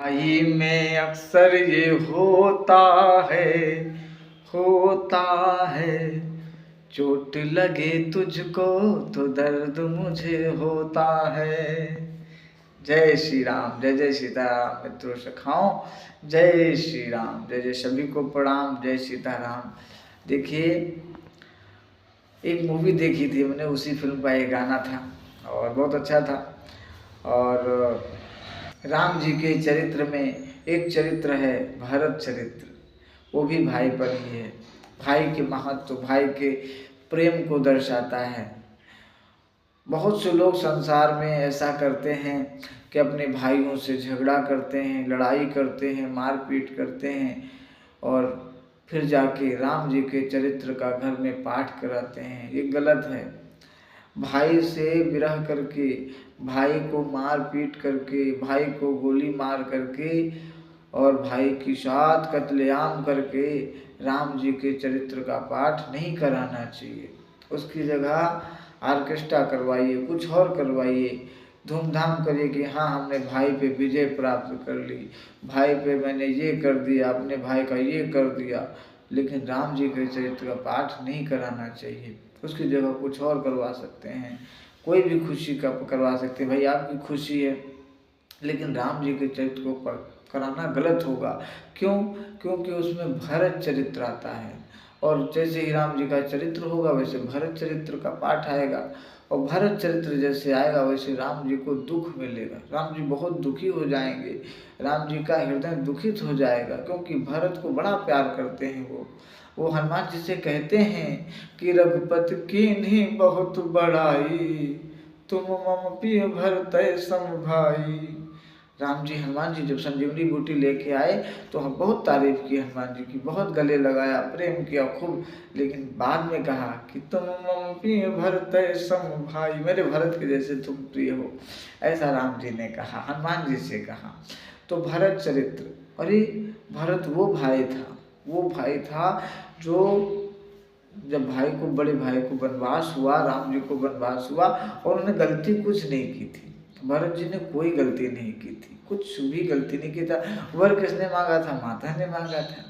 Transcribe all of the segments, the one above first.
आई में अक्सर ये होता है। चोट लगे तुझको तो दर्द मुझे होता है। जय श्री राम, जय जय सीताराम। मित्रों सखाओं, जय श्री राम, जय जय सभी को प्रणाम, जय सीताराम। देखिए, एक मूवी देखी थी मैंने, उसी फिल्म का एक गाना था और बहुत अच्छा था। और राम जी के चरित्र में एक चरित्र है भरत चरित्र, वो भी भाई पर ही है। भाई के महत्व, भाई के प्रेम को दर्शाता है। बहुत से लोग संसार में ऐसा करते हैं कि अपने भाइयों से झगड़ा करते हैं, लड़ाई करते हैं, मारपीट करते हैं और फिर जाके राम जी के चरित्र का घर में पाठ कराते हैं। ये गलत है। भाई से विरह करके, भाई को मार पीट करके, भाई को गोली मार करके और भाई की साथ कत्लेआम करके राम जी के चरित्र का पाठ नहीं कराना चाहिए। उसकी जगह ऑर्केस्ट्रा करवाइए, कुछ और करवाइए, धूमधाम करिए कि हाँ हमने भाई पे विजय प्राप्त कर ली, भाई पे मैंने ये कर दिया, अपने भाई का ये कर दिया। लेकिन राम जी के चरित्र का पाठ नहीं कराना चाहिए। उसकी जगह कुछ और करवा सकते हैं, कोई भी खुशी का करवा सकते हैं। भाई आपकी खुशी है, लेकिन राम जी के चरित्र को कराना गलत होगा। क्यों? क्योंकि उसमें भरत चरित्र आता है और जैसे ही राम जी का चरित्र होगा वैसे भरत चरित्र का पाठ आएगा और भरत चरित्र जैसे आएगा वैसे राम जी को दुख मिलेगा। राम जी बहुत दुखी हो जाएंगे, राम जी का हृदय दुखित हो जाएगा, क्योंकि भरत को बड़ा प्यार करते हैं वो हनुमान जी से कहते हैं कि रघुपति कीन्ही बहुत बड़ाई, तुम मम प्रिय भरत सम भाई। राम जी, हनुमान जी जब संजीवनी बूटी लेके आए तो हम बहुत तारीफ की हनुमान जी की, बहुत गले लगाया, प्रेम किया खूब। लेकिन बाद में कहा कि तुम मम प्रिय भरत सम भाई, मेरे भरत के जैसे तुम प्रिय हो, ऐसा राम जी ने कहा, हनुमान जी से कहा। तो भरत चरित्र, अरे भरत वो भाई था जो जब भाई को, बड़े भाई को वनवास हुआ, राम जी को वनवास हुआ और उन्होंने गलती कुछ नहीं की थी। भरत जी ने कोई गलती नहीं की थी, कुछ भी गलती नहीं की था। वर किसने मांगा था? माता ने मांगा था।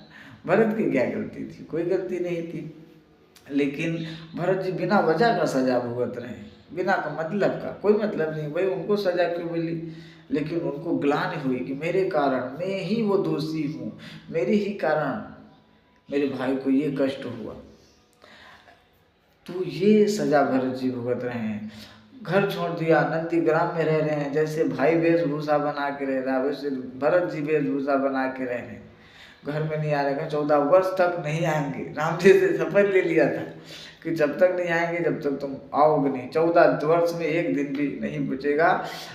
भरत की क्या गलती थी? कोई गलती नहीं थी। लेकिन भरत जी बिना वजह का सजा भुगत रहे, बिना का मतलब का, कोई मतलब नहीं। भाई उनको सजा क्यों मिली? लेकिन उनको ग्लानि हुई कि मेरे कारण, मैं ही वो दोषी हूँ, मेरे ही कारण मेरे भाई को ये कष्ट हुआ। तो ये सजा भरत जी भुगत रहे हैं। घर छोड़ दिया, नंदी ग्राम में रह रहे हैं। जैसे भाई वेशभूषा बना के रह रहा है वैसे भरत जी वेशभूषा बना के रह रहे हैं। घर में नहीं आ रहे, 14 वर्ष तक नहीं आएंगे। राम जी से शपथ ले लिया था कि जब तक नहीं आएंगे, जब तक तुम आओगे नहीं। 14 वर्ष में एक दिन भी नहीं बचेगा,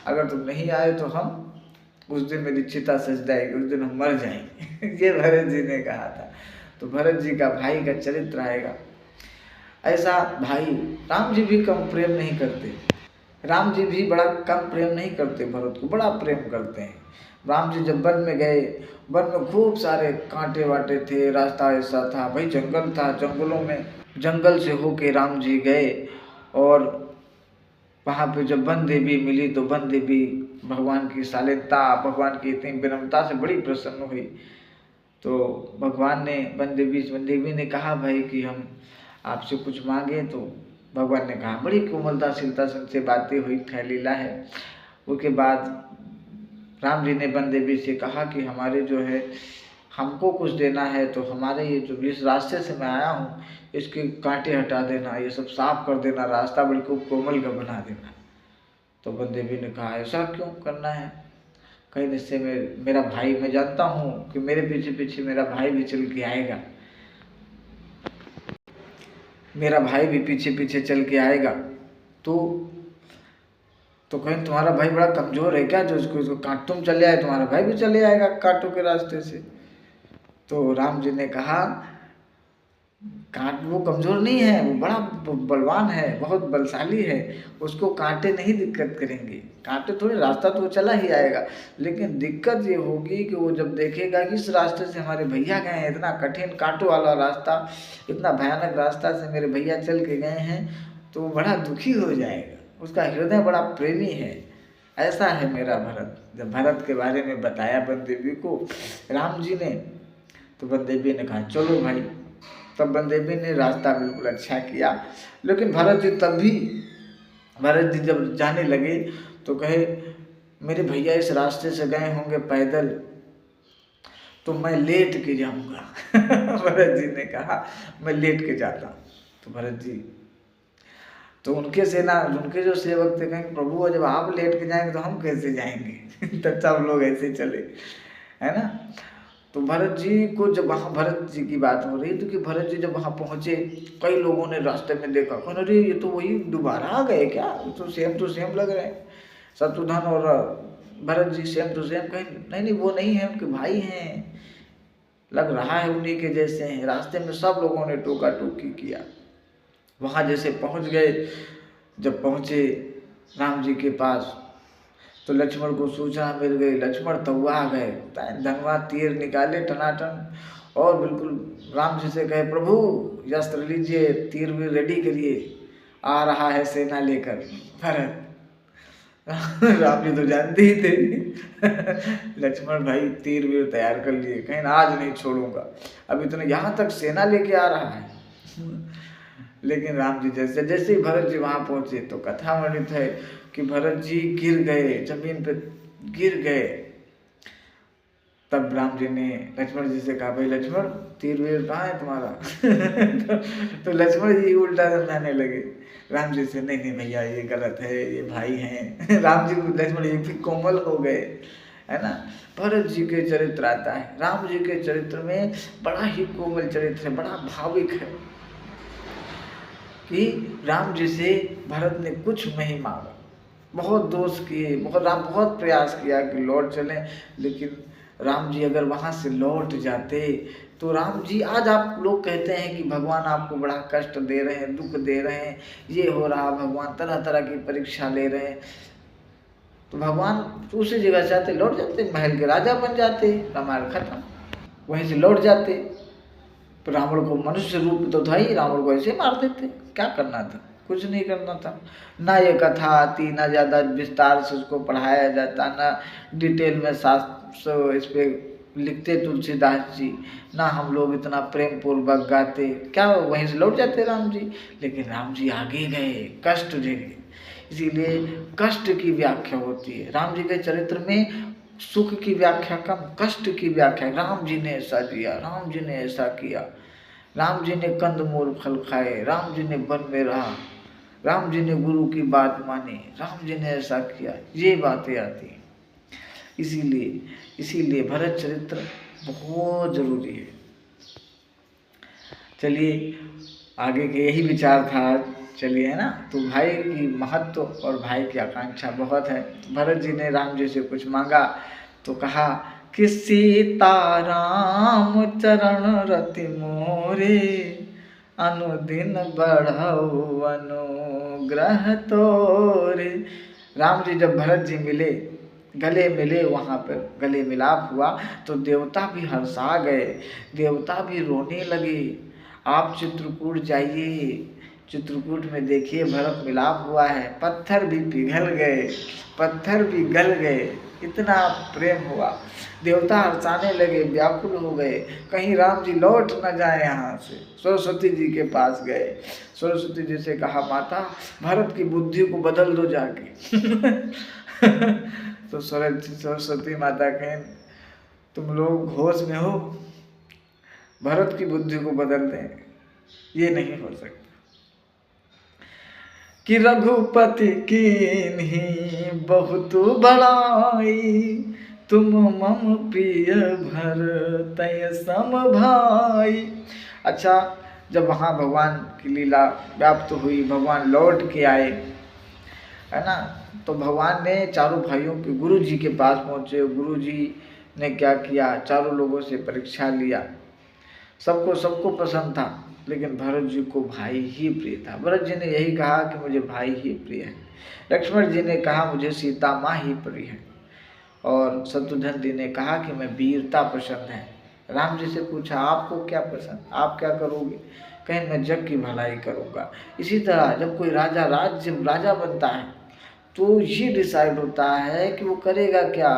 अगर तुम नहीं आए तो हम उस दिन मेरी चिता सज जाएगी, उस दिन हम मर जाएंगे। ये भरत जी ने कहा था। तो भरत जी का भाई का चरित्र आएगा ऐसा। भाई, राम जी भी कम प्रेम नहीं करते, राम जी भी बड़ा कम प्रेम नहीं करते, भरत को बड़ा प्रेम करते हैं। राम जी जब वन में गए, वन में खूब सारे कांटे वाटे थे, रास्ता ऐसा था, भाई जंगल था, जंगलों में, जंगल से होके राम जी गए और वहाँ पे जब वन देवी मिली तो वन देवी भगवान की शालीनता, भगवान की इतनी विनम्रता से बड़ी प्रसन्न हुई। तो भगवान ने, वन देवी ने कहा भाई कि हम आपसे कुछ मांगे। तो भगवान ने कहा, बड़ी कोमलताशीलता से बातें हुई, लीला है। उसके बाद राम जी ने वन देवी से कहा कि हमारे जो है, हमको कुछ देना है तो हमारे ये जो इस रास्ते से मैं आया हूँ इसके कांटे हटा देना, ये सब साफ कर देना, रास्ता बिल्कुल कोमल का बना देना। तो वन देवी ने कहा, ऐसा क्यों करना है? कहीं जिससे मेरा भाई, मैं जानता हूँ कि मेरे पीछे पीछे मेरा भाई भी चल के आएगा, मेरा भाई भी पीछे पीछे चल के आएगा। तो कहीं तुम्हारा भाई बड़ा कमज़ोर है क्या जो इसको काट, तुम चले आए तुम्हारा भाई भी चले आएगा कांटों के रास्ते से? तो राम जी ने कहा, कांट वो कमज़ोर नहीं है, वो बड़ा बलवान है, बहुत बलशाली है, उसको कांटे नहीं दिक्कत करेंगे। कांटे थोड़े, रास्ता तो वो चला ही आएगा, लेकिन दिक्कत ये होगी कि वो जब देखेगा कि इस रास्ते से हमारे भैया गए हैं, इतना कठिन कांटों वाला रास्ता, इतना भयानक रास्ता से मेरे भैया चल के गए हैं, तो वो बड़ा दुखी हो जाएगा। उसका हृदय बड़ा प्रेमी है, ऐसा है मेरा भरत। जब भरत के बारे में बताया वन देवी को राम जी ने, तो वन देवी ने कहा चलो भाई। तब वन देवी ने रास्ता बिल्कुल अच्छा किया। लेकिन भरत जी तब भी, भरत जी जब जाने लगे तो कहे मेरे भैया इस रास्ते से गए होंगे पैदल, तो मैं लेट के जाऊंगा। भरत जी ने कहा मैं लेट के जाता हूँ। तो भरत जी, तो उनके सेना, उनके जो सेवक थे, कहेंगे प्रभु जब आप लेट के जाएंगे तो हम कैसे जाएंगे। तब सब लोग ऐसे चले, है ना। तो भरत जी को जब वहाँ, भरत जी की बात हो रही तो कि भरत जी जब वहाँ पहुँचे, कई लोगों ने रास्ते में देखा, कौन, अरे ये तो वही दोबारा आ गए क्या, ये तो सेम लग रहे हैं। शत्रुघ्न और Bharat ji same to same. कहीं नहीं नहीं वो नहीं है, उनके भाई हैं, लग रहा है उन्हीं के जैसे हैं। रास्ते में सब लोगों ने टोका टोकी किया। वहाँ जैसे पहुँच गए, जब पहुँचे राम जी के पास तो लक्ष्मण को सूचना मिल गई। लक्ष्मण तो आ गए, धनवा तीर निकाले टनाटन, और बिल्कुल राम जी से कहे प्रभु अस्त्र लीजिए, तीर भी रेडी करिए, आ रहा है सेना लेकर भरत। राम जी तो जानते ही थे। लक्ष्मण भाई तीर वीर तैयार कर लिए, कहीं आज नहीं छोड़ूंगा, अभी तो यहाँ तक सेना लेके आ रहा है। लेकिन राम जी जैसे जैसे ही भरत जी वहाँ पहुँचे तो कथा वर्णित है कि भरत जी गिर गए, जमीन पे गिर गए। तब राम जी ने लक्ष्मण जी से कहा भाई लक्ष्मण तीर वीर कहाँ है तुम्हारा। तो लक्ष्मण जी उल्टा समझाने लगे राम जी से, नहीं नहीं भैया ये गलत है, ये भाई हैं। राम जी लक्ष्मण जी भी कोमल हो गए, है ना। भरत जी के चरित्र आता है, राम जी के चरित्र में बड़ा ही कोमल चरित्र है, बड़ा भाविक है कि राम जी से भरत ने कुछ नहीं मांगा, बहुत दोष किए, बहुत प्रयास किया कि लौट चलें, लेकिन राम जी अगर वहाँ से लौट जाते तो राम जी, आज आप लोग कहते हैं कि भगवान आपको बड़ा कष्ट दे रहे हैं, दुख दे रहे हैं, ये हो रहा, भगवान तरह तरह की परीक्षा ले रहे हैं, तो भगवान उसी जगह चाहते लौट जाते, महल के राजा बन जाते, रामायण खत्म, वहीं से लौट जाते। तो रावण को मनुष्य रूप तो था ही, रावण को ऐसे मार देते, क्या करना था, कुछ नहीं करना था। ना ये कथा आती, ना ज़्यादा विस्तार से उसको पढ़ाया जाता, ना डिटेल में शास्त्र इस पे लिखते तुलसीदास जी, ना हम लोग इतना प्रेम पूर्वक गाते, क्या वहीं से लौट जाते राम जी। लेकिन राम जी आगे गए, कष्ट झेले, इसीलिए कष्ट की व्याख्या होती है राम जी के चरित्र में। सुख की व्याख्या कम, कष्ट की व्याख्या, राम जी ने ऐसा दिया, राम जी ने ऐसा किया, राम जी ने कंदमूल फल खाए, राम जी ने वन में रहा, राम जी ने गुरु की बात मानी, राम जी ने ऐसा किया, ये बातें आती हैं। इसीलिए भरत चरित्र बहुत जरूरी है। चलिए आगे के यही विचार था, चलिए, है ना। तो भाई की महत्व और भाई की आकांक्षा बहुत है। भरत जी ने राम जी से कुछ मांगा तो कहा कि सीता राम चरण रति मोरे, अनुदिन बढ़ऊ अनुग्रह तोरे। राम जी जब भरत जी मिले, गले मिले, वहाँ पर गले मिलाप हुआ तो देवता भी हर्षा गए, देवता भी रोने लगे। आप चित्रकूट जाइए, चित्रकूट में देखिए भरत मिलाप हुआ है, पत्थर भी पिघल गए, पत्थर भी गल गए, इतना प्रेम हुआ, देवता हर्षाने लगे, व्याकुल हो गए, कहीं राम जी लौट न जाए यहाँ से। सरस्वती जी के पास गए, सरस्वती जी से कहा माता भरत की बुद्धि को बदल दो जाके। तो सरस्वती माता कहें तुम लोग होश में हो, भरत की बुद्धि को बदल दें, ये नहीं हो सकता। कि रघुपति कीन्ही बहुत बड़ाई, तुम मम प्रिय भरतय सम भाई। अच्छा, जब वहाँ भगवान की लीला व्याप्त हुई, भगवान लौट के आए, है ना, तो भगवान ने चारों भाइयों के, गुरु जी के पास पहुँचे, गुरु जी ने क्या किया, चारों लोगों से परीक्षा लिया, सबको पसंद था, लेकिन भरत जी को भाई ही प्रिय था। भरत जी ने यही कहा कि मुझे भाई ही प्रिय है। लक्ष्मण जी ने कहा मुझे सीता माँ ही प्रिय है, और शत्रुघ्न जी ने कहा कि मैं वीरता पसंद है। राम जी से पूछा आपको क्या पसंद, आप क्या करोगे, कहीं मैं जग की भलाई करूँगा। इसी तरह जब कोई राजा बनता है तो ये डिसाइड होता है कि वो करेगा क्या।